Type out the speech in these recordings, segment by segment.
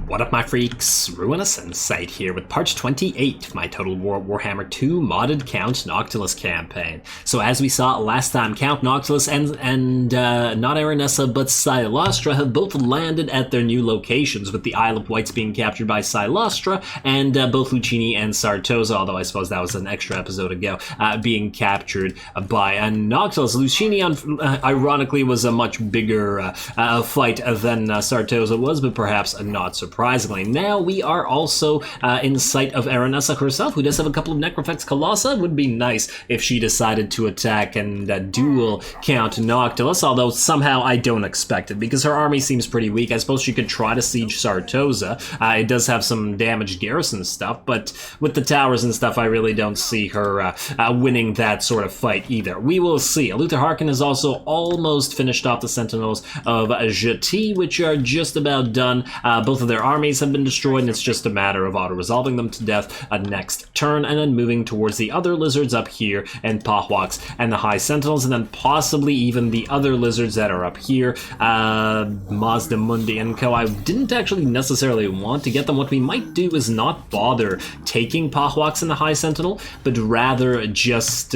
What up, my freaks? RuinousInsight here with part 28 of my Total Warhammer II modded Count Noctilus campaign. So as we saw last time, Count Noctilus and not Aranessa but Silostra have both landed at their new locations, with the Isle of Wights being captured by Silostra and both Lucini and Sartosa, although I suppose that was an extra episode ago, being captured by Noctilus. Lucini, ironically, was a much bigger fight than Sartosa was, but perhaps not surprisingly. Now we are also in sight of Aranessa herself, who does have a couple of Necrofex Colossa. It would be nice if she decided to attack and duel Count Noctilus, although somehow I don't expect it, because her army seems pretty weak. I suppose she could try to siege Sartosa. It does have some damaged garrison stuff, but with the towers and stuff, I really don't see her winning that sort of fight either. We will see. Luther Harkin has also almost finished off the Sentinels of Jati, which are just about done. Both of their armies have been destroyed, and it's just a matter of auto-resolving them to death next turn, and then moving towards the other lizards up here, and Pahwaks and the High Sentinels, and then possibly even the other lizards that are up here, Mazda Mundi and Co. I didn't actually necessarily want to get them. What we might do is not bother taking Pahwaks and the High Sentinel, but rather just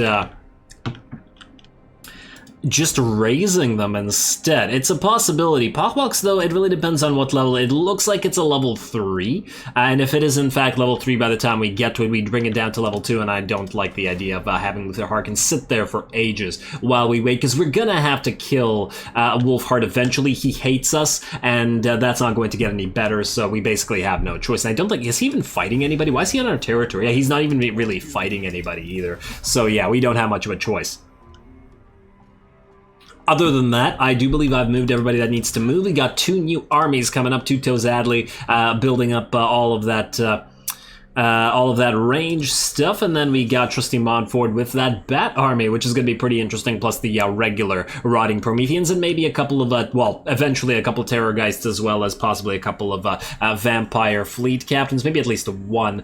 raising them instead. It's a possibility. Pahwaks, though, it really depends on what level. It looks like it's a level 3, and if it is in fact level 3 by the time we get to it, we'd bring it down to level 2, and I don't like the idea of having Luther Harkin sit there for ages while we wait, because we're gonna have to kill Wolfheart eventually. He hates us, and that's not going to get any better, so we basically have no choice. And I don't think, is he even fighting anybody? Why is he on our territory? Yeah, he's not even really fighting anybody either, so yeah, we don't have much of a choice. Other than that, I do believe I've moved everybody that needs to move. We got 2 new armies coming up, 2 Tozadli, building up all of that range stuff, and then we got Trusty Montford with that Bat army, which is going to be pretty interesting, plus the regular Rotting Prometheans, and maybe a couple of, well, eventually a couple of Terrorgeists, as well as possibly a couple of Vampire Fleet Captains, maybe at least 1.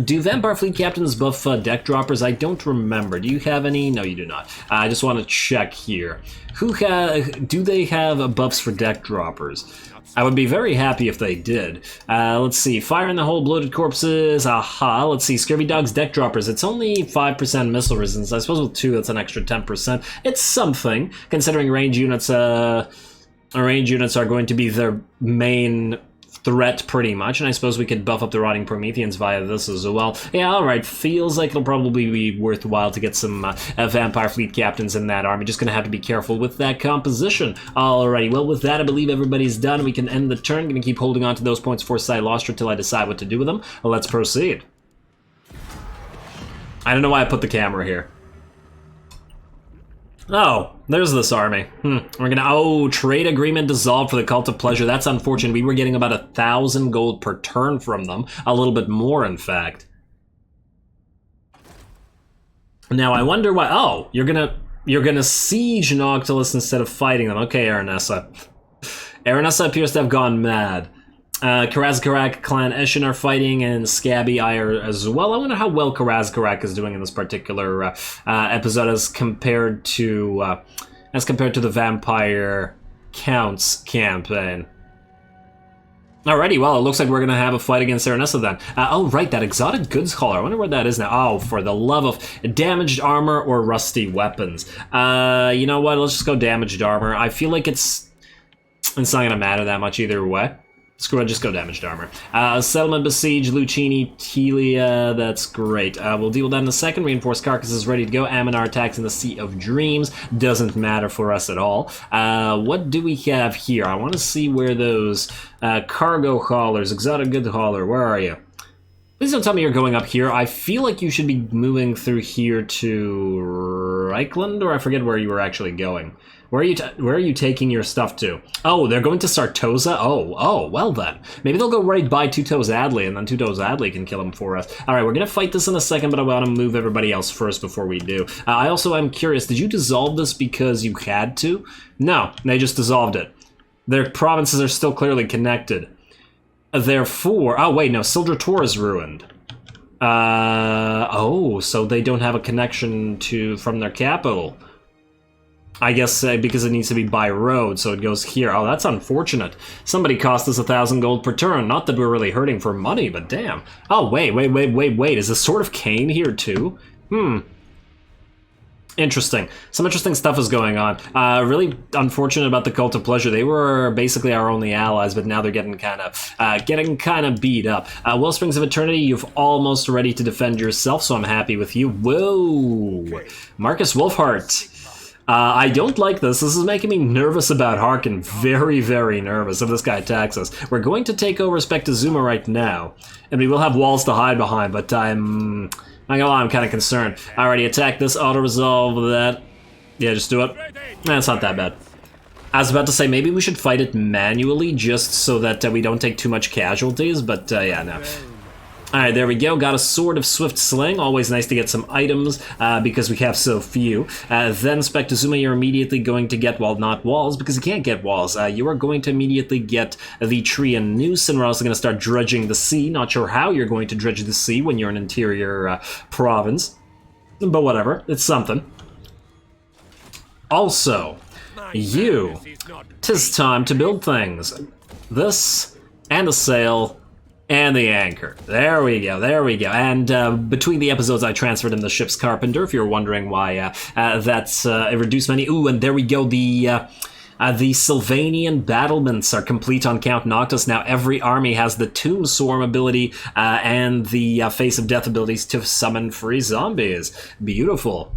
Do Vampire Fleet Captains buff deck droppers? I don't remember. Do you have any? No, you do not. I just want to check here. Do they have buffs for deck droppers? I would be very happy if they did. Let's see. Fire in the Hole, Bloated Corpses. Aha. Let's see. Scurvy Dogs, Deck Droppers. It's only 5% missile resistance. I suppose with 2, that's an extra 10%. It's something, considering range units. Range units are going to be their main threat, pretty much, and I suppose we could buff up the Rotting Prometheans via this as well. Yeah, alright, feels like it'll probably be worthwhile to get some Vampire Fleet Captains in that army. Just gonna have to be careful with that composition. Alrighty, well, with that, I believe everybody's done. We can end the turn. Gonna keep holding on to those points for Silostra till I decide what to do with them. Well, let's proceed. I don't know why I put the camera here. Oh, there's this army. We're gonna, trade agreement dissolved for the Cult of Pleasure. That's unfortunate. We were getting about 1,000 gold per turn from them. A little bit more, in fact. Now, I wonder why, you're gonna siege Noctilus instead of fighting them. Okay, Aranessa. Aranessa appears to have gone mad. Karazkarak, Clan Eshin are fighting, and Scabby Ire as well. I wonder how well Karazkarak is doing in this particular episode as compared to the Vampire Counts campaign. Alrighty, well, it looks like we're gonna have a fight against Aranessa then. Right, that exotic goods hauler. I wonder where that is now. Oh, for the love of damaged armor or rusty weapons. You know what? Let's just go damaged armor. I feel like it's not gonna matter that much either way. Screw it, just go damaged armor. Settlement Besiege, Lucini, Telia, that's great. We'll deal with that in a second. Reinforced Carcasses ready to go. Aminar attacks in the Sea of Dreams. Doesn't matter for us at all. What do we have here? I want to see where those cargo haulers, exotic goods hauler, where are you? Please don't tell me you're going up here. I feel like you should be moving through here to Reichland, or I forget where you were actually going. Where are you taking your stuff to? Oh, they're going to Sartosa? Oh, well then. Maybe they'll go right by 2 Tozadli, and then 2 Tozadli can kill him for us. Alright, we're gonna fight this in a second, but I want to move everybody else first before we do. I also am curious, did you dissolve this because you had to? No, they just dissolved it. Their provinces are still clearly connected. Therefore, oh wait, no, Sildrator is ruined. So they don't have a connection from their capital. I guess because it needs to be by road, so it goes here. Oh, that's unfortunate. Somebody cost us 1,000 gold per turn. Not that we're really hurting for money, but damn. Oh, wait. Is the Sword of Cain here too? Interesting. Some interesting stuff is going on. Really unfortunate about the Cult of Pleasure. They were basically our only allies, but now they're getting kind of beat up. Wellsprings of Eternity, you've almost ready to defend yourself, so I'm happy with you. Whoa! Marcus Wolfhart. I don't like this. This is making me nervous about Harkin. Very, very nervous if this guy attacks us. We're going to take over Respec to Zuma right now, and we will have walls to hide behind, but I'm not gonna lie, I'm kind of concerned. I already attacked this, auto-resolve that. Yeah, just do it. It's not that bad. I was about to say, maybe we should fight it manually, just so that we don't take too much casualties, but yeah, no. Alright, there we go. Got a Sword of Swift Sling. Always nice to get some items, because we have so few. Then, Spectazuma, you're immediately going to get, well, not walls, because you can't get walls. You are going to immediately get the Tree and Noose, and we're also going to start dredging the sea. Not sure how you're going to dredge the sea when you're an interior province. But whatever. It's something. Also, you. 'Tis time to build things. This, and the sail, and the anchor. There we go, there we go. And between the episodes, I transferred in the ship's carpenter, if you're wondering why that's a reduced many. Ooh, and there we go, the Sylvanian battlements are complete on Count Noctis. Now every army has the Tomb Swarm ability and the Face of Death abilities to summon free zombies. Beautiful.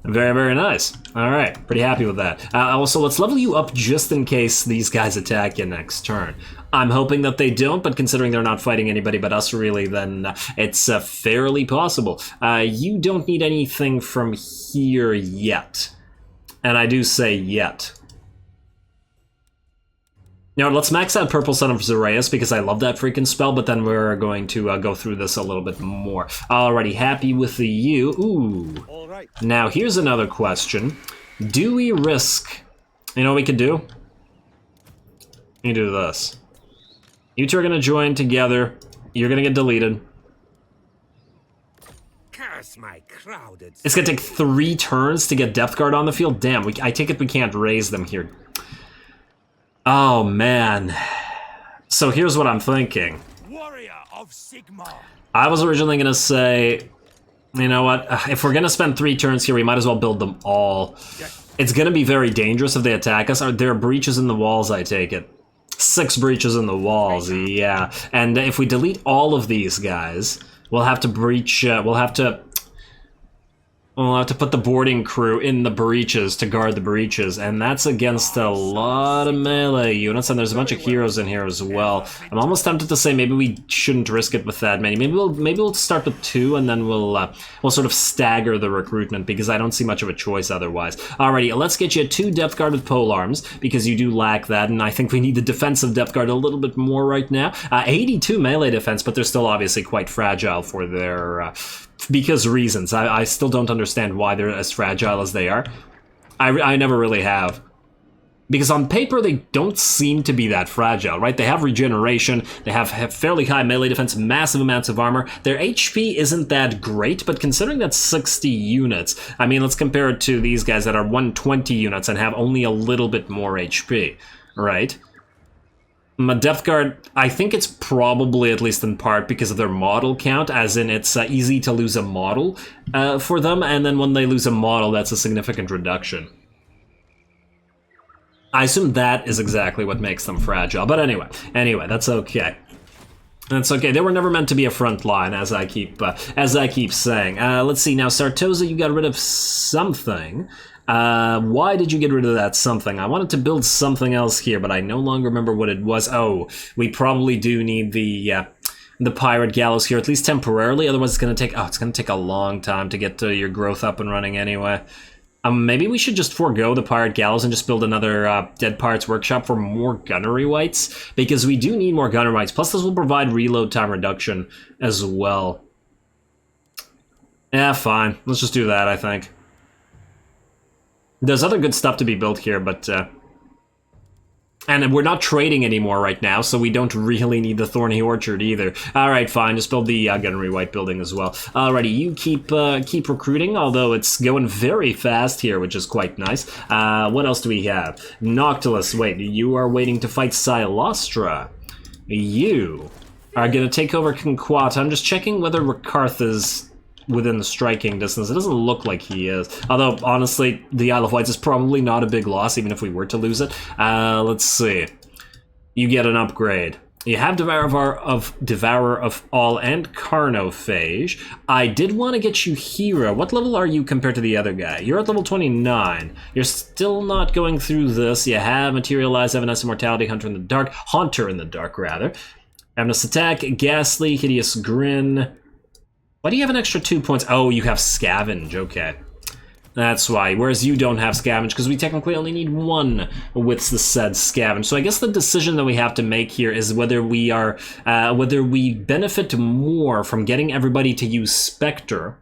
Very, very nice. Alright, pretty happy with that. Also, let's level you up just in case these guys attack you next turn. I'm hoping that they don't, but considering they're not fighting anybody but us really, then it's fairly possible. You don't need anything from here yet. And I do say yet. Now, let's max out Purple Son of Zoraeus because I love that freaking spell, but then we're going to go through this a little bit more. Already happy with the U. Ooh. All right. Now, here's another question. Do we risk... You know what we could do? You do this. You two are going to join together. You're going to get deleted. Curse my crowded... It's going to take 3 turns to get Depth Guard on the field. Damn, I take it we can't raise them here. Oh, man. So here's what I'm thinking. Warrior of Sigma. I was originally going to say, you know what? If we're going to spend 3 turns here, we might as well build them all. It's going to be very dangerous if they attack us. Are there breaches in the walls, I take it? 6 breaches in the walls, yeah. And if we delete all of these guys, we'll have to breach, we'll have to put the boarding crew in the breaches to guard the breaches, and that's against a lot of melee units, and there's a bunch of heroes in here as well. I'm almost tempted to say maybe we shouldn't risk it with that many. Maybe we'll start with 2, and then we'll sort of stagger the recruitment, because I don't see much of a choice otherwise. Alrighty, let's get you 2 Depth Guard with polearms, because you do lack that, and I think we need the defensive Depth Guard a little bit more right now. 82 melee defense, but they're still obviously quite fragile for their... because reasons. I still don't understand why they're as fragile as they are. I never really have. Because on paper, they don't seem to be that fragile, right? They have regeneration, they have fairly high melee defense, massive amounts of armor. Their HP isn't that great, but considering that's 60 units, I mean, let's compare it to these guys that are 120 units and have only a little bit more HP, right? My Depth Guard, I think it's probably, at least in part, because of their model count, as in it's easy to lose a model for them, and then when they lose a model, that's a significant reduction. I assume that is exactly what makes them fragile, but anyway, that's okay. That's okay. They were never meant to be a front line, as I keep saying. Let's see, now, Sartosa, you got rid of something. Why did you get rid of that something? I wanted to build something else here, but I no longer remember what it was. Oh, we probably do need the pirate gallows here, at least temporarily. Otherwise, it's gonna take a long time to get your growth up and running anyway. Maybe we should just forego the pirate gallows and just build another Dead Pirates Workshop for more gunnery wights, because we do need more gunnery wights. Plus, this will provide reload time reduction as well. Yeah, fine. Let's just do that, I think. There's other good stuff to be built here, but And we're not trading anymore right now, so we don't really need the Thorny Orchard either. Alright, fine, just build the Gunnery White building as well. Alrighty, you keep recruiting, although it's going very fast here, which is quite nice. What else do we have? Noctilus, wait, you are waiting to fight Silostra. You are gonna take over Conquat. I'm just checking whether Rakarth is within the striking distance. It doesn't look like he is. Although, honestly, the Isle of Wights is probably not a big loss, even if we were to lose it. Let's see. You get an upgrade. You have Devourer of All and Carnophage. I did want to get you Hero. What level are you compared to the other guy? You're at level 29. You're still not going through this. You have Materialize, Evanescent Immortality, Haunter in the Dark, rather. Ravenous Attack, Ghastly, Hideous Grin. Why do you have an extra 2 points? Oh, you have Scavenge, okay. That's why, whereas you don't have Scavenge, because we technically only need 1 with the said Scavenge. So I guess the decision that we have to make here is whether we benefit more from getting everybody to use Spectre,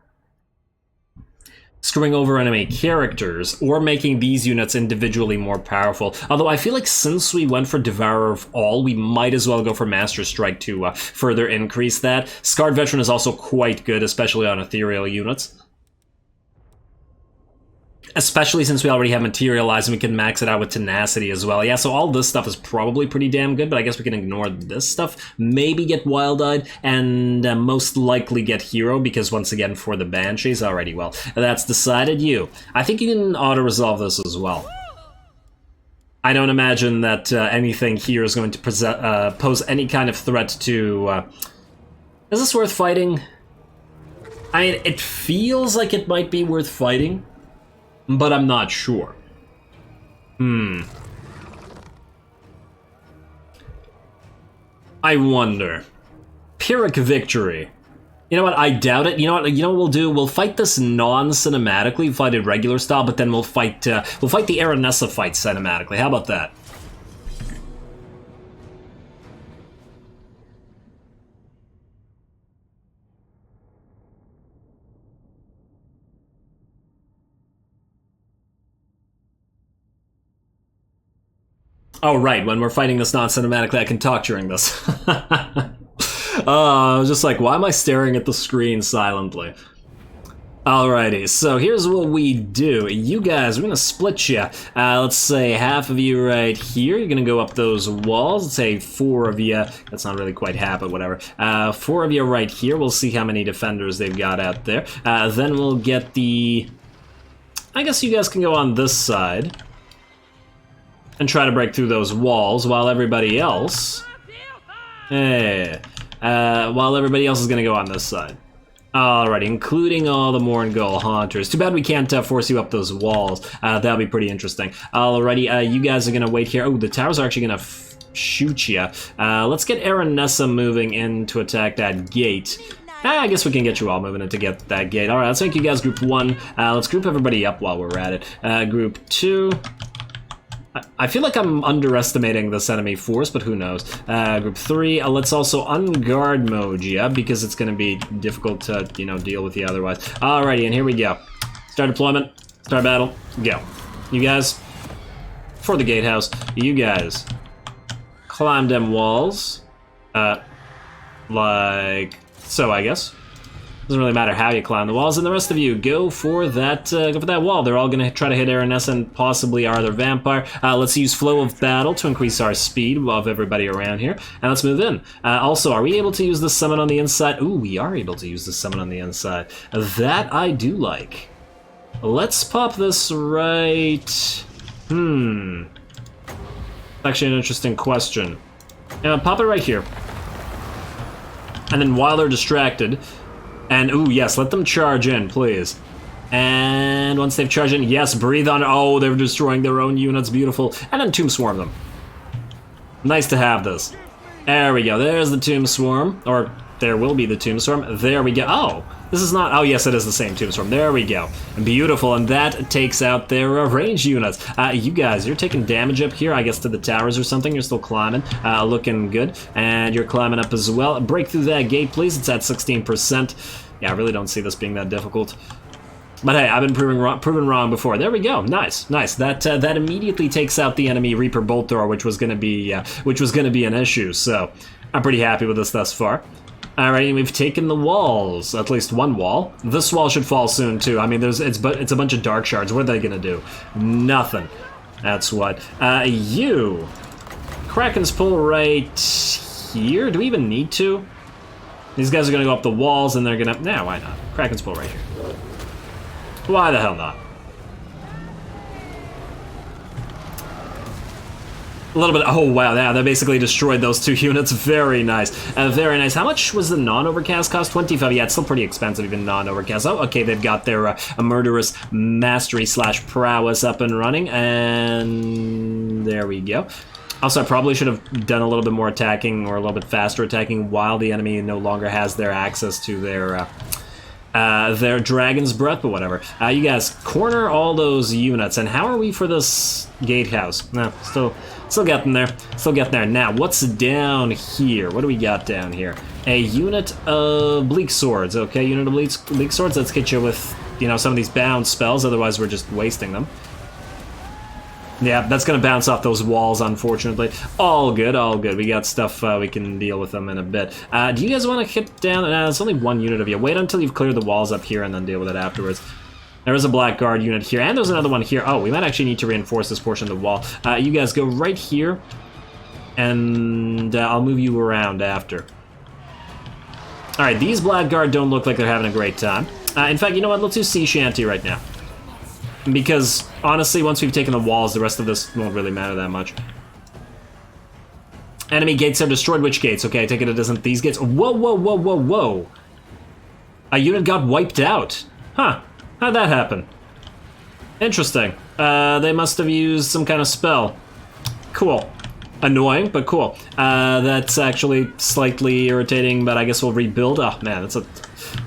screwing over enemy characters, or making these units individually more powerful. Although I feel like since we went for Devourer of All, we might as well go for Master Strike to further increase that. Scarred Veteran is also quite good, especially on ethereal units. Especially since we already have Materialize and we can max it out with Tenacity as well. Yeah, so all this stuff is probably pretty damn good, but I guess we can ignore this stuff. Maybe get Wild-Eyed, and most likely get Hero, because once again, for the Banshees. Alrighty, well, that's decided. You. I think you can auto-resolve this as well. I don't imagine that anything here is going to pose any kind of threat to... Is this worth fighting? I mean, it feels like it might be worth fighting, but I'm not sure. I wonder. Pyrrhic Victory. You know what? I doubt it. You know what we'll do? We'll fight this non-cinematically, fight it regular style, but then we'll fight the Aranessa fight cinematically. How about that? Oh, right, when we're fighting this non-cinematically, I can talk during this. I was just like, why am I staring at the screen silently? Alrighty, so here's what we do. You guys, we're gonna split you. Let's say half of you right here. You're gonna go up those walls. Let's say 4 of you. That's not really quite half, but whatever. 4 of you right here. We'll see how many defenders they've got out there. Then we'll get the... I guess you guys can go on this side and try to break through those walls while everybody else... while everybody else is gonna go on this side. Alrighty, including all the Morngul Haunters. Too bad we can't force you up those walls. That'll be pretty interesting. Alrighty, you guys are gonna wait here. Oh, the towers are actually gonna shoot you. Let's get Aranessa moving in to attack that gate. I guess we can get you all moving in to get that gate. Alright, let's make you guys group 1. Let's group everybody up while we're at it. Group 2. I feel like I'm underestimating this enemy force, but who knows. Group 3, let's also unguard mode you, because it's going to be difficult to, you know, deal with you otherwise. Alrighty, and here we go. Start deployment, start battle, go. You guys, for the gatehouse, you guys climb them walls, like so, I guess. Doesn't really matter how you climb the walls, and the rest of you go for that wall. They're all gonna try to hit Aranessa and possibly our other vampire. Let's use Flow of Battle to increase our speed of everybody around here, and let's move in. Also, are we able to use the summon on the inside? Ooh, we are able to use the summon on the inside. That I do like. Let's pop this right... Actually an interesting question. Pop it right here. And then while they're distracted... And, ooh, yes, let them charge in, please. And once they've charged in, yes, breathe on... Oh, they're destroying their own units, beautiful. And then Tomb Swarm them. Nice to have this. There we go, there's the Tomb Swarm. Or, there will be the Tomb Swarm. There we go. Oh, this is not... Oh, yes, it is the same Tomb Swarm. There we go. Beautiful, and that takes out their ranged units. You guys, you're taking damage up here, I guess, to the towers or something. You're still climbing. Looking good. And you're climbing up as well. Break through that gate, please. It's at 16%. Yeah, I really don't see this being that difficult. But hey, I've been proven wrong before. There we go. Nice, nice. That immediately takes out the enemy Reaper Bolt Thrower, which was gonna be an issue. So I'm pretty happy with this thus far. Alright, we've taken the walls. At least one wall. This wall should fall soon too. I mean, it's a bunch of dark shards. What are they gonna do? Nothing. That's what. You. Kraken's pull right here. Do we even need to? These guys are gonna go up the walls, and they're gonna. Nah, why not? Kraken's pull right here. Why the hell not? A little bit. Oh wow, yeah, that basically destroyed those 2 units. Very nice. Very nice. How much was the non-overcast cost? 25. Yeah, it's still pretty expensive, even non-overcast. Oh, okay, they've got their a murderous mastery / prowess up and running, and there we go. Also, I probably should have done a little bit more attacking or a little bit faster attacking while the enemy no longer has their access to their Dragon's Breath, but whatever. You guys corner all those units, and how are we for this gatehouse? No, still getting there. Still getting there. Now, what's down here? What do we got down here? A unit of Bleak Swords. Okay, unit of Bleak Swords. Let's get you with, you know, some of these bound spells, otherwise we're just wasting them. Yeah, that's gonna bounce off those walls, unfortunately. All good, all good. We got stuff, we can deal with them in a bit. Do you guys want to hit down? There's only one unit of you. Wait until you've cleared the walls up here and then deal with it afterwards. There is a Blackguard unit here, and there's another one here. Oh, we might actually need to reinforce this portion of the wall. You guys go right here, and I'll move you around after. Alright, these Blackguard don't look like they're having a great time. In fact, you know what? Let's do Sea Shanty right now. Because, honestly, once we've taken the walls, the rest of this won't really matter that much. Enemy gates are destroyed. Which gates? Okay, I take it isn't these gates. Whoa, whoa, whoa, whoa, whoa. A unit got wiped out. Huh. How'd that happen? Interesting. They must have used some kind of spell. Cool. Annoying, but cool. That's actually slightly irritating, but I guess we'll rebuild. Oh, man, that's a...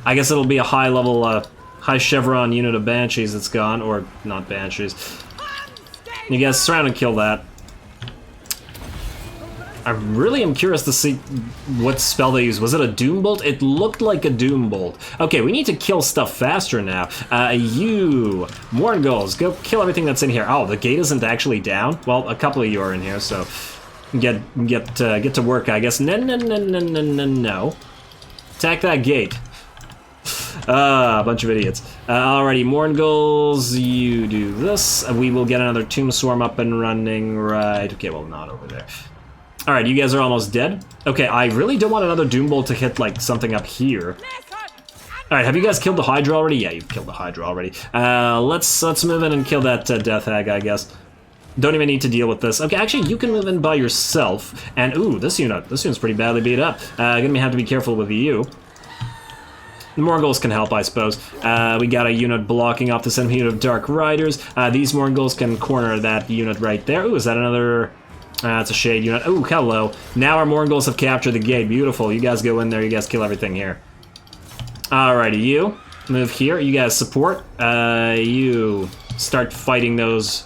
I guess it'll be a high-level, high chevron unit of Banshees that's gone, or not Banshees. You guys surround and kill that. I really am curious to see what spell they used. Was it a Doom Bolt? It looked like a Doom Bolt. Okay, we need to kill stuff faster now. You, Morngulls, go kill everything that's in here. Oh, the gate isn't actually down? Well, a couple of you are in here, so get to work, I guess. No. Attack that gate. A bunch of idiots. Alrighty, Morngulls, you do this. We will get another Tomb Swarm up and running right... Okay, well, not over there. Alright, you guys are almost dead. Okay, I really don't want another Doom Bolt to hit, like, something up here. Alright, have you guys killed the Hydra already? Yeah, you've killed the Hydra already. Let's move in and kill that Death Hag, I guess. Don't even need to deal with this. Okay, actually, you can move in by yourself. And, ooh, this unit's pretty badly beat up. Gonna have to be careful with you. The Morgulls can help, I suppose. We got a unit blocking off this enemy unit of Dark Riders. These Morgulls can corner that unit right there. Ooh, is that another... it's a Shade unit. Ooh, hello. Now our Morgulls have captured the gate. Beautiful. You guys go in there. You guys kill everything here. Alrighty, you move here. You guys support. You start fighting those...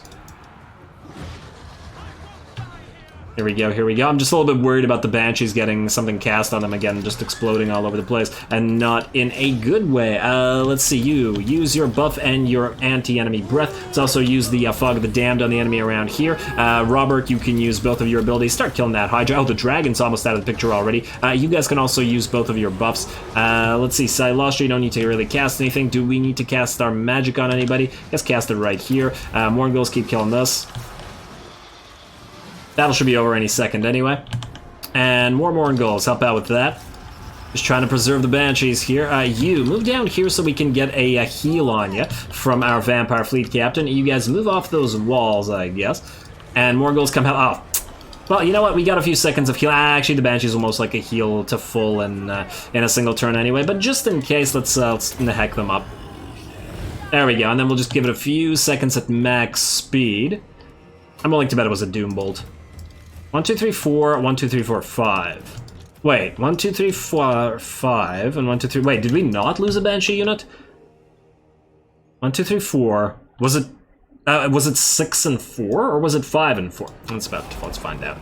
Here we go, here we go. I'm just a little bit worried about the Banshees getting something cast on them again, just exploding all over the place, and not in a good way. Let's see, you use your buff and your anti-enemy breath. Let's also use the Fog of the Damned on the enemy around here. Robert, you can use both of your abilities. Start killing that Hydra. Oh, the Dragon's almost out of the picture already. You guys can also use both of your buffs. Let's see, Silostra, you don't need to really cast anything. Do we need to cast our magic on anybody? Let's cast it right here. Morgulls, keep killing this. Battle should be over any second anyway. And more Morgulls, help out with that. Just trying to preserve the Banshees here. You, move down here so we can get a heal on you from our Vampire Fleet Captain. You guys move off those walls, I guess. And Morgulls come help. Oh, well, you know what? We got a few seconds of heal. Actually, the Banshees will most likely heal to full in a single turn anyway. But just in case, let's heck them up. There we go. And then we'll just give it a few seconds at max speed. I'm willing to bet it was a Doom Bolt. 1, 2, 3, 4, 1, 2, 3, 4, 5. Wait, 1, 2, 3, 4, 5, and 1, 2, 3... Wait, did we not lose a Banshee unit? 1, 2, 3, 4... Was it 6 and 4, or was it 5 and 4? Let's find out.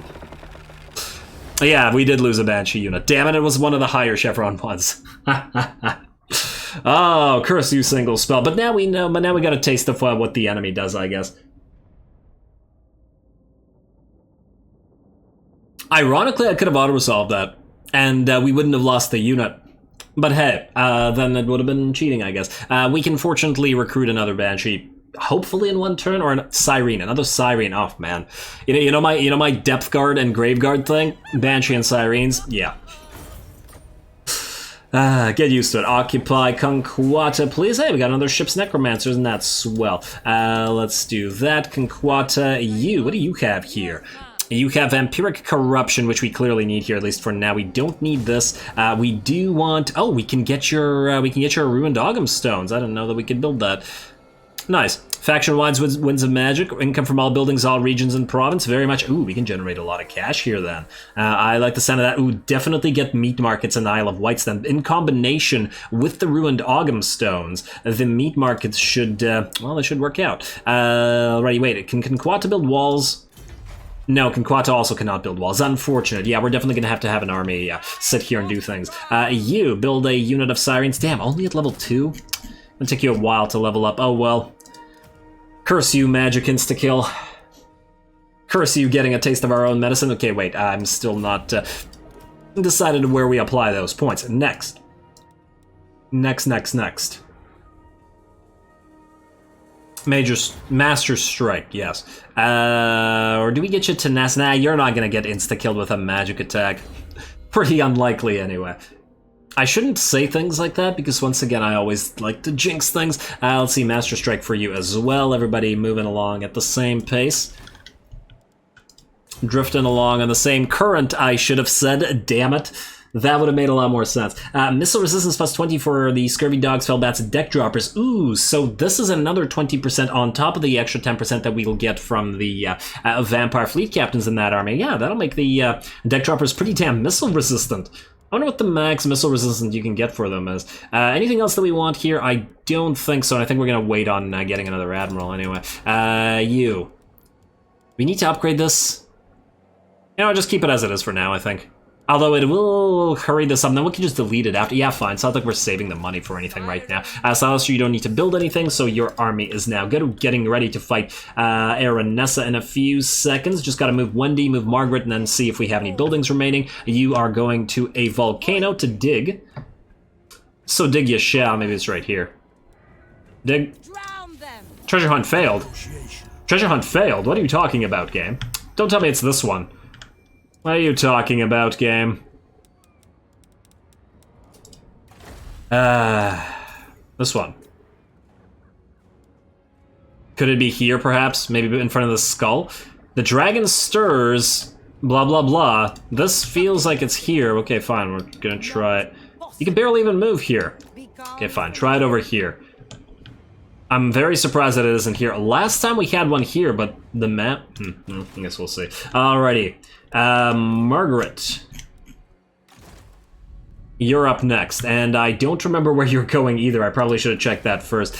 Yeah, we did lose a Banshee unit. Damn it, it was one of the higher chevron ones. Oh, curse you, single spell. But now we know, but now we got a taste of what the enemy does, I guess. Ironically, I could have auto-resolved that, and we wouldn't have lost the unit. But hey, then it would have been cheating, I guess. We can fortunately recruit another Banshee, hopefully in one turn, or a Siren, another Siren. Oh man, you know my Depth Guard and Grave Guard thing, Banshee and Sirens. Yeah. Get used to it. Occupy Conquata, please. Hey, we got another ship's necromancers, and that's swell. Let's do that. Conquata, you. What do you have here? You have Vampiric Corruption, which we clearly need here, at least for now. We don't need this. We do want... Oh, we can get your Ruined Ogham Stones. I didn't know that we could build that. Nice. Faction-wide Winds of Magic. Income from all buildings, all regions, and province. Very much... Ooh, we can generate a lot of cash here, then. I like the sound of that. Ooh, definitely get meat markets in the Isle of Wights, then. In combination with the Ruined Ogham Stones, the meat markets should... well, they should work out. Alrighty, wait. Can Conquata build walls? No, Conquata also cannot build walls. Unfortunate. Yeah, we're definitely going to have an army sit here and do things. You build a unit of Sirens. Damn, only at level 2? It'll take you a while to level up. Oh, well. Curse you, magic insta-kill. Curse you getting a taste of our own medicine. Okay, wait, I'm still not decided where we apply those points. Next. Next. Master Strike, yes. Or do we get you to Tenacity? Nah, you're not gonna get insta-killed with a magic attack. Pretty unlikely, anyway. I shouldn't say things like that, because once again, I always like to jinx things. Let's see, Master Strike for you as well. Everybody moving along at the same pace. Drifting along on the same current, I should have said, damn it. That would have made a lot more sense. Missile resistance plus 20 for the Scurvy Dogs, Fellbats, and Deck Droppers. Ooh, so this is another 20% on top of the extra 10% that we'll get from the Vampire Fleet Captains in that army. Yeah, that'll make the Deck Droppers pretty damn missile resistant. I wonder what the max missile resistance you can get for them is. Anything else that we want here? I don't think so, and I think we're going to wait on getting another Admiral anyway. You. We need to upgrade this. You know, just keep it as it is for now, I think. Although it will hurry this up, then we can just delete it after. Yeah, fine. It's not like we're saving the money for anything right now. Silastra, you don't need to build anything, so your army is now getting ready to fight Aranessa in a few seconds. Just gotta move Wendy, move Margaret, and then see if we have any buildings remaining. You are going to a volcano to dig. So dig you shall. Maybe it's right here. Dig. Treasure hunt failed. Treasure hunt failed? What are you talking about, game? Don't tell me it's this one. What are you talking about, game? This one. Could it be here, perhaps? Maybe in front of the skull? The dragon stirs, blah, blah, blah. This feels like it's here. Okay, fine, we're gonna try it. You can barely even move here. Okay, fine, try it over here. I'm very surprised that it isn't here. Last time we had one here, but the map... I guess we'll see. Alrighty. Margaret. You're up next, and I don't remember where you're going either. I probably should have checked that first.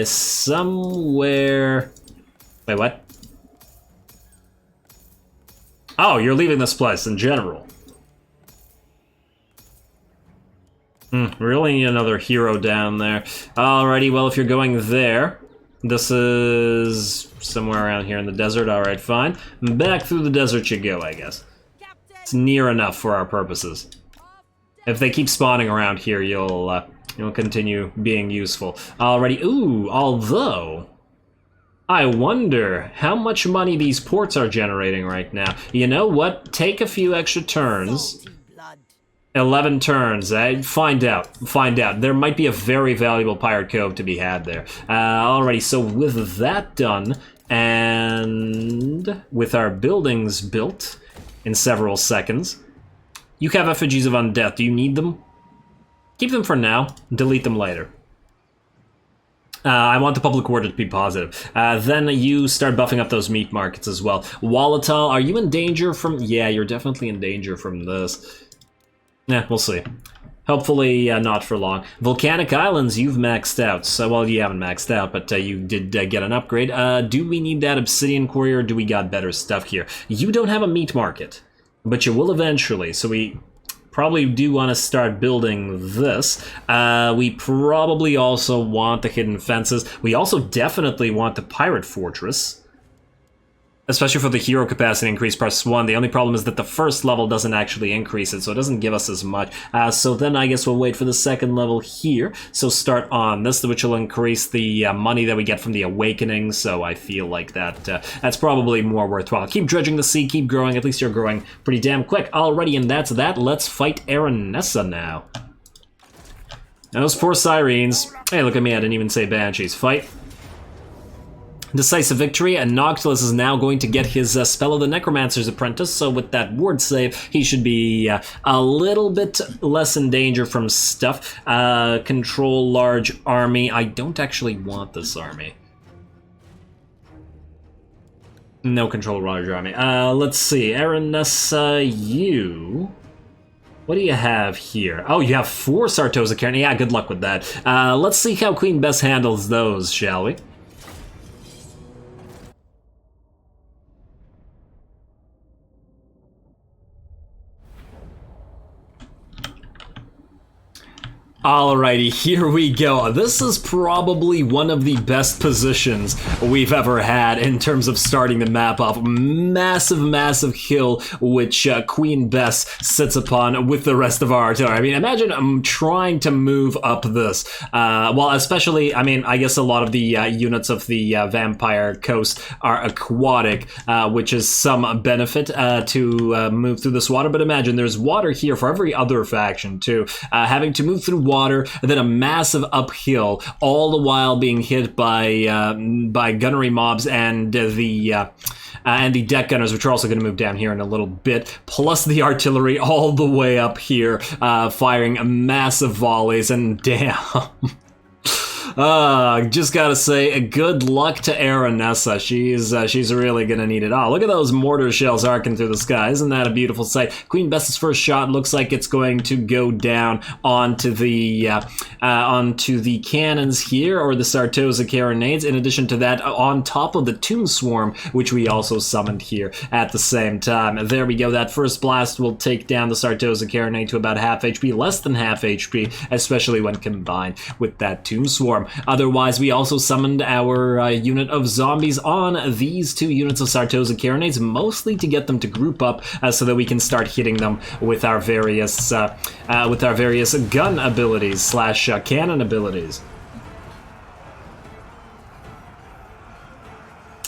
Somewhere... Wait, what? Oh, you're leaving this place in general. Really need another hero down there. Alrighty, well, if you're going there, this is somewhere around here in the desert. Alright, fine. Back through the desert you go, I guess. It's near enough for our purposes. If they keep spawning around here, you'll continue being useful. Alrighty, ooh, although... I wonder how much money these ports are generating right now. You know what? Take a few extra turns. 11 turns. Find out. There might be a very valuable pirate cove to be had there. Alrighty, so with that done, and with our buildings built in several seconds, you have effigies of undeath. Do you need them? Keep them for now. Delete them later. I want the public order to be positive. Then you start buffing up those meat markets as well. Wallatal, are you in danger from... Yeah, you're definitely in danger from this. Yeah, we'll see. Hopefully not for long. Volcanic Islands, you've maxed out. So, well, you haven't maxed out, but you did get an upgrade. Do we need that Obsidian Quarry, or do we got better stuff here? You don't have a meat market, but you will eventually, so we probably do want to start building this. We probably also want the hidden fences. We also definitely want the pirate fortress. Especially for the hero capacity increase +1. The only problem is that the first level doesn't actually increase it, so it doesn't give us as much. So then I guess we'll wait for the second level here. So start on this, which will increase the money that we get from the awakening. So I feel like that's probably more worthwhile. Keep dredging the sea, keep growing. At least you're growing pretty damn quick. Alrighty, and that's that. Let's fight Aranessa now. Those poor sirens. Hey, look at me, I didn't even say banshees. Fight. Decisive victory, and Noctilus is now going to get his Spell of the Necromancer's Apprentice, so with that ward save, he should be a little bit less in danger from stuff. Control large army. I don't actually want this army. No control large army. Let's see, Aranessa, you... What do you have here? Oh, you have 4 Sartosa Cairn. Yeah, good luck with that. Let's see how Queen Bess handles those, shall we? Alrighty, here we go. This is probably one of the best positions we've ever had in terms of starting the map off. Massive, massive hill which Queen Bess sits upon with the rest of our artillery. I mean, imagine trying to move up this. Well, especially, I mean, I guess a lot of the units of the Vampire Coast are aquatic, which is some benefit to move through this water. But imagine there's water here for every other faction too. Having to move through water, and then a massive uphill, all the while being hit by gunnery mobs and the deck gunners, which are also going to move down here in a little bit, plus the artillery all the way up here, firing massive volleys, and damn. Just gotta say, good luck to Aranessa. She's really gonna need it. Oh, look at those mortar shells arcing through the sky. Isn't that a beautiful sight? Queen Bess's first shot looks like it's going to go down onto the cannons here, or the Sartosa carronades. In addition to that, on top of the Tomb Swarm, which we also summoned here at the same time. There we go. That first blast will take down the Sartosa carronade to about half HP, less than half HP, especially when combined with that Tomb Swarm. Otherwise, we also summoned our unit of zombies on these 2 units of Sartosa carronades, mostly to get them to group up so that we can start hitting them with our various gun abilities / cannon abilities.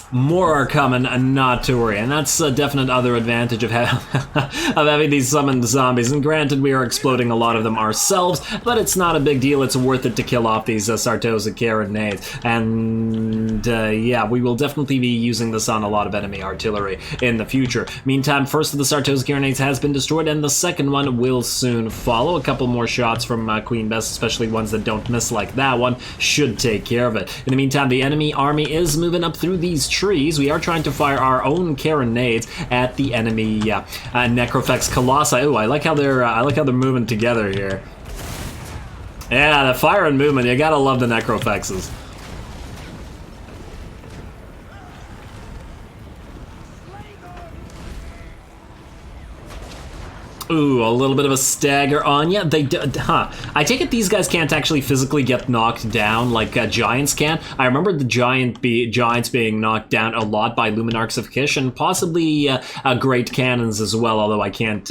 More are coming, not to worry, and that's a definite other advantage of having these summoned zombies. And granted, we are exploding a lot of them ourselves, but it's not a big deal. It's worth it to kill off these Sartosa carronades. And yeah, we will definitely be using this on a lot of enemy artillery in the future. Meantime, first of the Sartosa carronades has been destroyed, and the second one will soon follow. A couple more shots from Queen Bess, especially ones that don't miss like that one, should take care of it. In the meantime, the enemy army is moving up through these trees. We are trying to fire our own carronades at the enemy Necrofex Colossi. Ooh, I like how they're moving together here. Yeah, the fire and movement. You gotta love the Necrofexes. Ooh, a little bit of a stagger on ya. They I take it these guys can't actually physically get knocked down like giants can. I remember the giants being knocked down a lot by Luminarchs of Kish, and possibly great cannons as well. Although I can't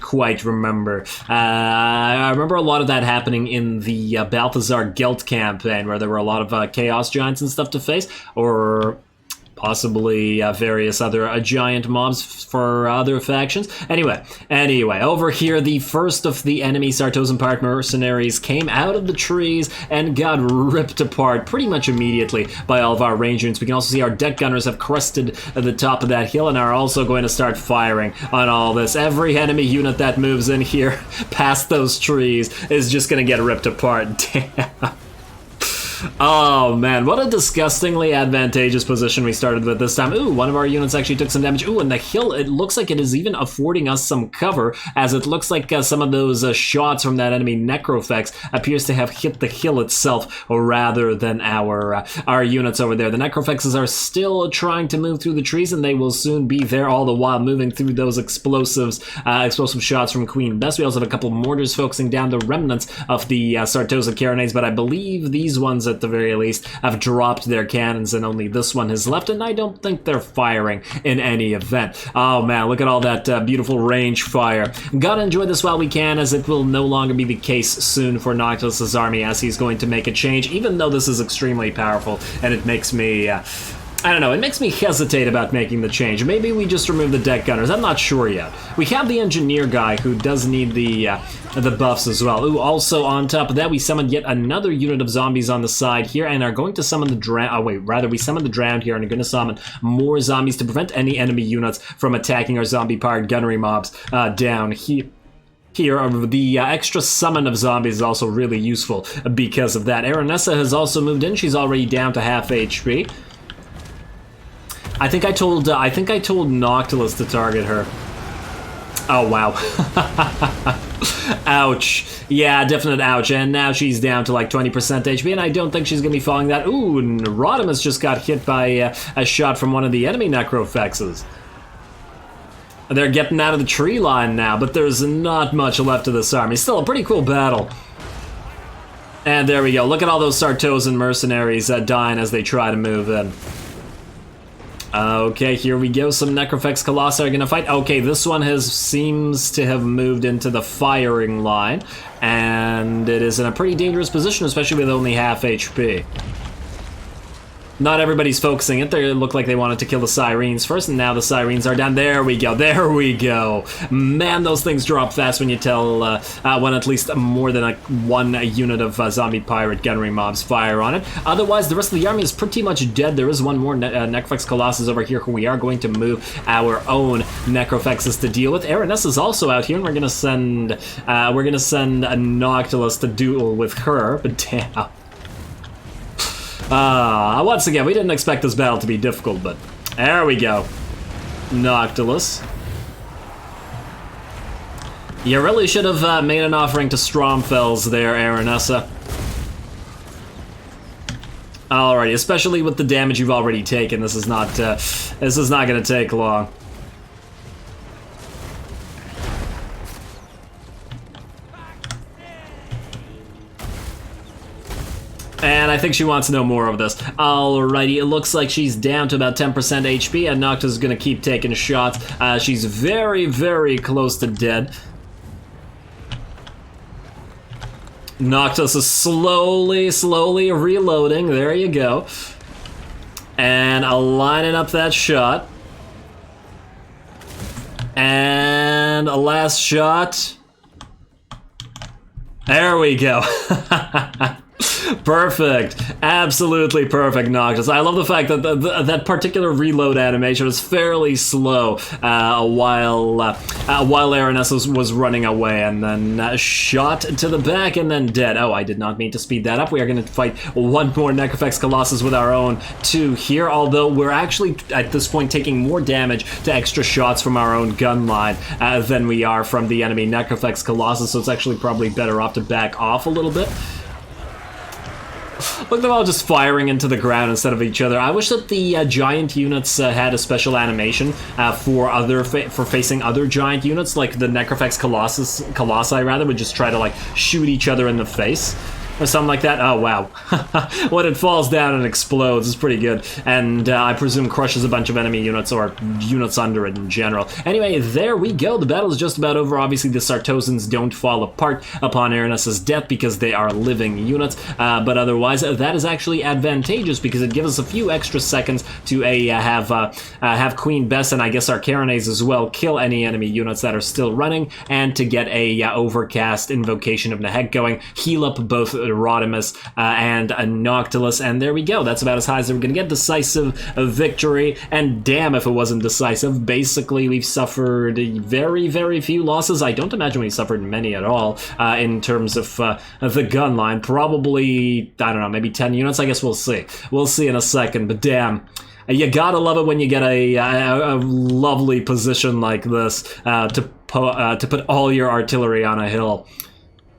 quite remember. I remember a lot of that happening in the Balthazar Gelt campaign, where there were a lot of chaos giants and stuff to face, or possibly various other giant mobs for other factions. Anyway, over here, the first of the enemy Sartosan Park mercenaries came out of the trees and got ripped apart pretty much immediately by all of our range units. We can also see our deck gunners have crested the top of that hill and are also going to start firing on all this. Every enemy unit that moves in here past those trees is just going to get ripped apart. Damn. Oh man, what a disgustingly advantageous position we started with this time. Ooh, one of our units actually took some damage. Ooh, and the hill, it looks like it is even affording us some cover, as it looks like some of those shots from that enemy Necrofex appears to have hit the hill itself rather than our units over there. The Necrofexes are still trying to move through the trees, and they will soon be there, all the while moving through those explosive shots from Queen Bess. We also have a couple mortars focusing down the remnants of the Sartosa Carronades, but I believe these ones at the very least have dropped their cannons and only this one has left, and I don't think they're firing in any event. Oh man, look at all that beautiful range fire. Gotta enjoy this while we can, as it will no longer be the case soon for Noctilus's army, as he's going to make a change, even though this is extremely powerful, and it makes me I don't know, it makes me hesitate about making the change. Maybe we just remove the deck gunners, I'm not sure yet. We have the engineer guy who does need the buffs as well. Ooh, also on top of that, we summoned yet another unit of zombies on the side here, and are going to summon the we summoned the drowned here and are going to summon more zombies to prevent any enemy units from attacking our zombie-powered gunnery mobs down here. The extra summon of zombies is also really useful because of that. Aranessa has also moved in, she's already down to half HP. I think I told Noctilus to target her. Oh wow. Ouch. Yeah, definite ouch. And now she's down to like 20% HP, and I don't think she's gonna be following that. Ooh, and Rodimus just got hit by a shot from one of the enemy Necrofexes. They're getting out of the tree line now, but there's not much left of this army. Still a pretty cool battle. And there we go. Look at all those Sartosan mercenaries dying as they try to move in. Okay, here we go. Some Necrofex Colossi are gonna fight. Okay, this one seems to have moved into the firing line, and it is in a pretty dangerous position, especially with only half HP. Not everybody's focusing it. They look like they wanted to kill the Sirens first, and now the Sirens are down. There we go. There we go. Man, those things drop fast when you tell when at least more than one unit of zombie pirate gunnery mobs fire on it. Otherwise, the rest of the army is pretty much dead. There is one more Necrofex Colossus over here who we are going to move our own Necrofexes to deal with. Aranessa is also out here, and we're gonna send a Noctilus to duel with her. But damn. Once again, we didn't expect this battle to be difficult, but there we go. Noctilus. You really should have made an offering to Stromfels there, Aranessa. Alrighty, especially with the damage you've already taken, this is not gonna take long. And I think she wants to know more of this. Alrighty, it looks like she's down to about 10% HP, and Noctis is gonna keep taking shots. She's very, very close to dead. Noctis is slowly reloading. There you go. And lining up that shot. And a last shot. There we go. Perfect. Absolutely perfect, Noctis. I love the fact that that particular reload animation is fairly slow while Aranessa was running away, and then shot to the back and then dead. Oh, I did not mean to speed that up. We are going to fight one more Necrofex Colossus with our own two here, although we're actually at this point taking more damage to extra shots from our own gun line than we are from the enemy Necrofex Colossus, so it's actually probably better off to back off a little bit. Look at them all just firing into the ground instead of each other. I wish that the giant units had a special animation for facing other giant units, like the Necrofex Colossi rather, would just try to like shoot each other in the face. Or something like that. Oh, wow. When it falls down and explodes, it's pretty good. And I presume crushes a bunch of enemy units or units under it in general. Anyway, there we go. The battle is just about over. Obviously, the Sartosans don't fall apart upon Aranessa's death because they are living units. But otherwise, that is actually advantageous because it gives us a few extra seconds to have Queen Bess and I guess our Carronades as well kill any enemy units that are still running, and to get a Overcast Invocation of Nehek going, heal up both Rodimus, and a Noctilus, and there we go. That's about as high as we're going to get. Decisive victory, and damn if it wasn't decisive. Basically, we've suffered very, very few losses. I don't imagine we suffered many at all in terms of the gun line. Probably, I don't know, maybe 10 units. I guess we'll see. We'll see in a second, but damn. You gotta love it when you get a lovely position like this to put all your artillery on a hill.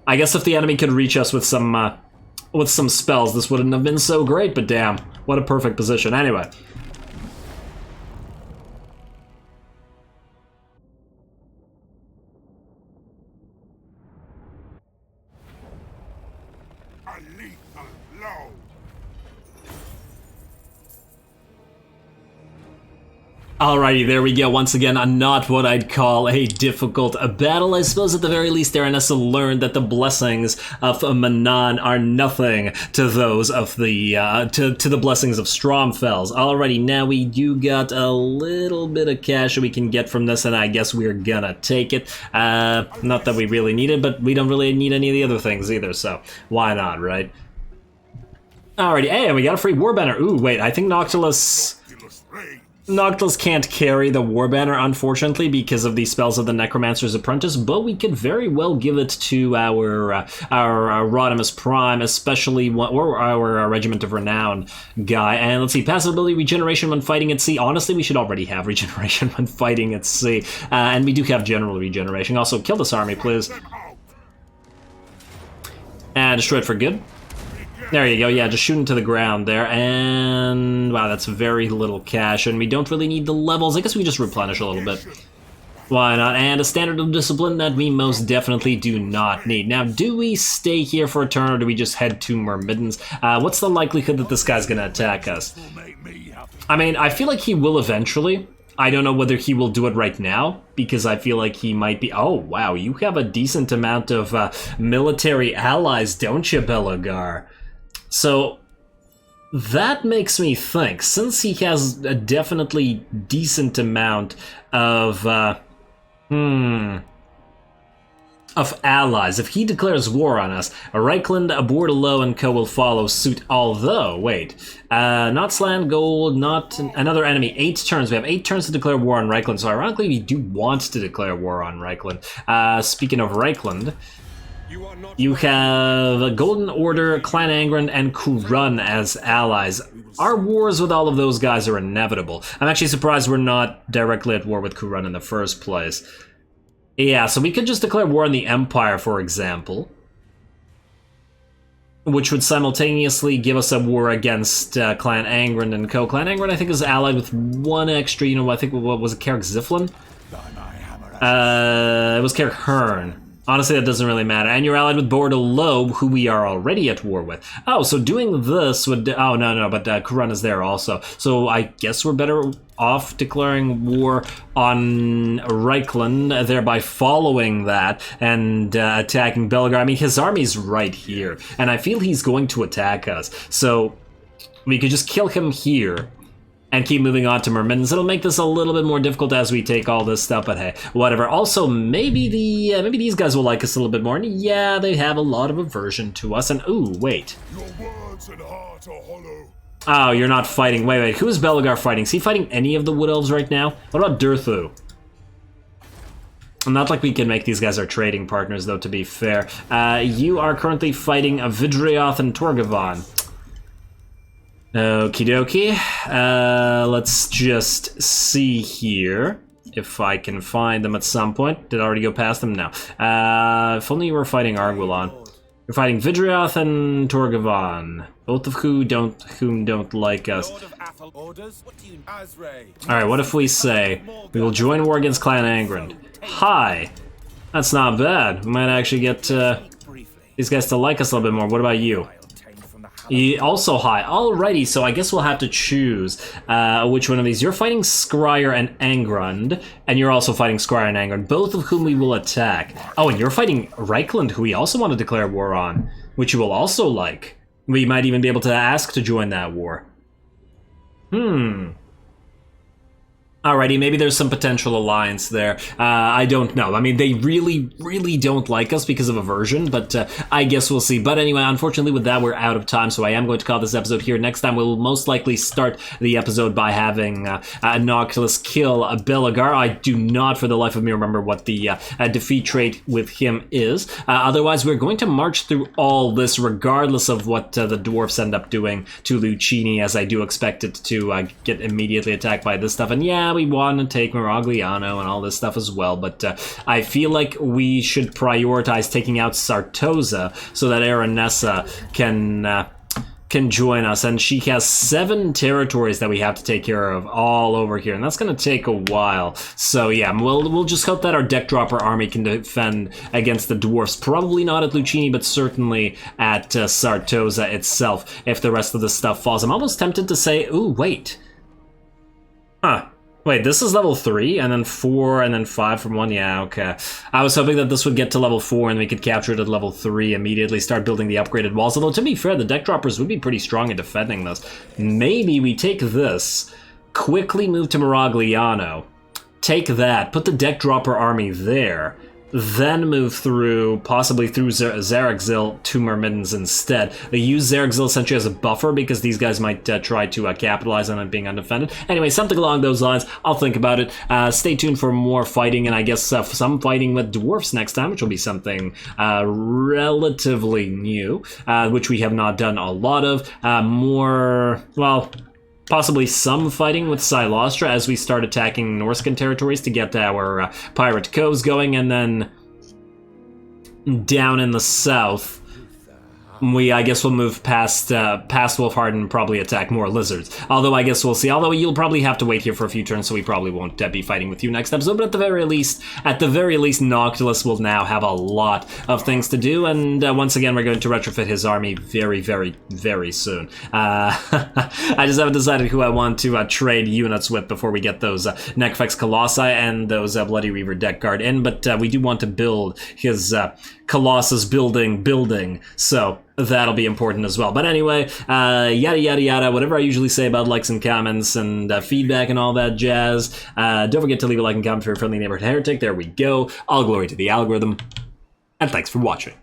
I guess if the enemy could reach us with some spells, this wouldn't have been so great, but damn, what a perfect position. Anyway. A lethal blow. Alrighty, there we go. Once again, not what I'd call a difficult battle. I suppose at the very least, Aranessa learned that the blessings of Manan are nothing to those of the to the blessings of Stromfells. Alrighty, now we do got a little bit of cash we can get from this, and I guess we're gonna take it. Not that we really need it, but we don't really need any of the other things either, so why not, right? Alrighty, hey, and we got a free war banner. Ooh, wait, I think Noctilus can't carry the war banner, unfortunately, because of the spells of the Necromancer's Apprentice, but we could very well give it to our Rodimus Prime, especially or our Regiment of Renown guy. And let's see, passive ability, regeneration when fighting at sea. Honestly, we should already have regeneration when fighting at sea, and we do have general regeneration. Also, kill this army, please. And destroy it for good. There you go, yeah, just shoot into the ground there, and wow, that's very little cash, and we don't really need the levels. I guess we just replenish a little bit. Why not? And a standard of discipline that we most definitely do not need. Now, do we stay here for a turn, or do we just head to Myrmidons? What's the likelihood that this guy's gonna attack us? I mean, I feel like he will eventually. I don't know whether he will do it right now, because I feel like he might be... Oh, wow, you have a decent amount of military allies, don't you, Belagar? So, that makes me think, since he has a definitely decent amount of, allies, if he declares war on us, Reichland, Bordelot, and co will follow suit, although, wait, not Sland Gold, not another enemy, 8 turns, we have 8 turns to declare war on Reichland, so ironically we do want to declare war on Reichland. Speaking of Reichland... You have a Golden Order, Clan Angron, and Kurun as allies. Our wars with all of those guys are inevitable. I'm actually surprised we're not directly at war with Kurun in the first place. Yeah, so we could just declare war on the Empire, for example. Which would simultaneously give us a war against Clan Angron and co. Clan Angron, I think, is allied with 1 extra, you know, I think, what was it, Carrick Ziflin? It was Carrick Hearn. Honestly, that doesn't really matter. And you're allied with Bordelot, who we are already at war with. Oh, so doing this would... Oh, no, but Kurun is there also. So I guess we're better off declaring war on Reichland, thereby following that and attacking Belagar. I mean, his army's right here, and I feel he's going to attack us. So we could just kill him here and keep moving on to Myrmidons. It'll make this a little bit more difficult as we take all this stuff, but hey, whatever. Also, maybe maybe these guys will like us a little bit more, and yeah, they have a lot of aversion to us, and ooh, wait. Your words and heart are hollow. Oh, you're not fighting. Wait, who is Belagar fighting? Is he fighting any of the Wood Elves right now? What about Durthu? Not like we can make these guys our trading partners, though, to be fair. You are currently fighting Vidrioth and Torgavon. Okie dokie. Let's just see here if I can find them at some point. Did I already go past them? No. If only you were fighting Arguelon. You're fighting Vidrioth and Torgavon, both of whom don't like us. Alright, what if we say, we will join war against Clan Angron. Hi! That's not bad. We might actually get these guys to like us a little bit more. What about you? Also high. Alrighty, so I guess we'll have to choose which one of these. You're fighting Scryer and Angrund, and you're also fighting Scryer and Angrund, both of whom we will attack. Oh, and you're fighting Reichland, who we also want to declare war on, which you will also like. We might even be able to ask to join that war. Alrighty, maybe there's some potential alliance there. I don't know. I mean, they really, really don't like us because of aversion, but I guess we'll see. But anyway, unfortunately with that, we're out of time, so I am going to call this episode here. Next time, we'll most likely start the episode by having Noctilus kill a Belagar. I do not, for the life of me, remember what the defeat trait with him is. Otherwise, we're going to march through all this, regardless of what the dwarfs end up doing to Lucchini, as I do expect it to get immediately attacked by this stuff. And yeah, we want to take Miragliano and all this stuff as well, but I feel like we should prioritize taking out Sartosa so that Aranessa can join us, and she has 7 territories that we have to take care of all over here, and that's going to take a while. So yeah, we'll just hope that our deck dropper army can defend against the dwarfs. Probably not at Lucchini, but certainly at Sartosa itself if the rest of the stuff falls. I'm almost tempted to say, ooh, wait. Wait, this is level 3, and then 4, and then 5 from 1? Yeah, okay. I was hoping that this would get to level 4, and we could capture it at level 3, immediately start building the upgraded walls. Although, to be fair, the deck droppers would be pretty strong in defending this. Maybe we take this, quickly move to Miragliano, take that, put the deck dropper army there, then move through, possibly through Zarexil to Myrmidons instead. They use Zarexil essentially as a buffer because these guys might try to capitalize on it being undefended. Anyway, something along those lines. I'll think about it. Stay tuned for more fighting, and I guess some fighting with dwarfs next time, which will be something relatively new, which we have not done a lot of. More, well, possibly some fighting with Silostra as we start attacking Norscan territories to get our pirate coves going, and then down in the south, I guess we'll move past Wolfhard and probably attack more lizards. Although I guess we'll see. Although you'll probably have to wait here for a few turns, so we probably won't be fighting with you next episode. But at the very least, Noctilus will now have a lot of things to do. And once again, we're going to retrofit his army very, very, very soon. I just haven't decided who I want to trade units with before we get those Necfex Colossi and those Bloody Reaver deck guard in. But we do want to build his Colossus building. So that'll be important as well. But anyway, yada yada yada, whatever I usually say about likes and comments and feedback and all that jazz. Don't forget to leave a like and comment for your friendly neighborhood heretic. There we go. All glory to the algorithm, and thanks for watching.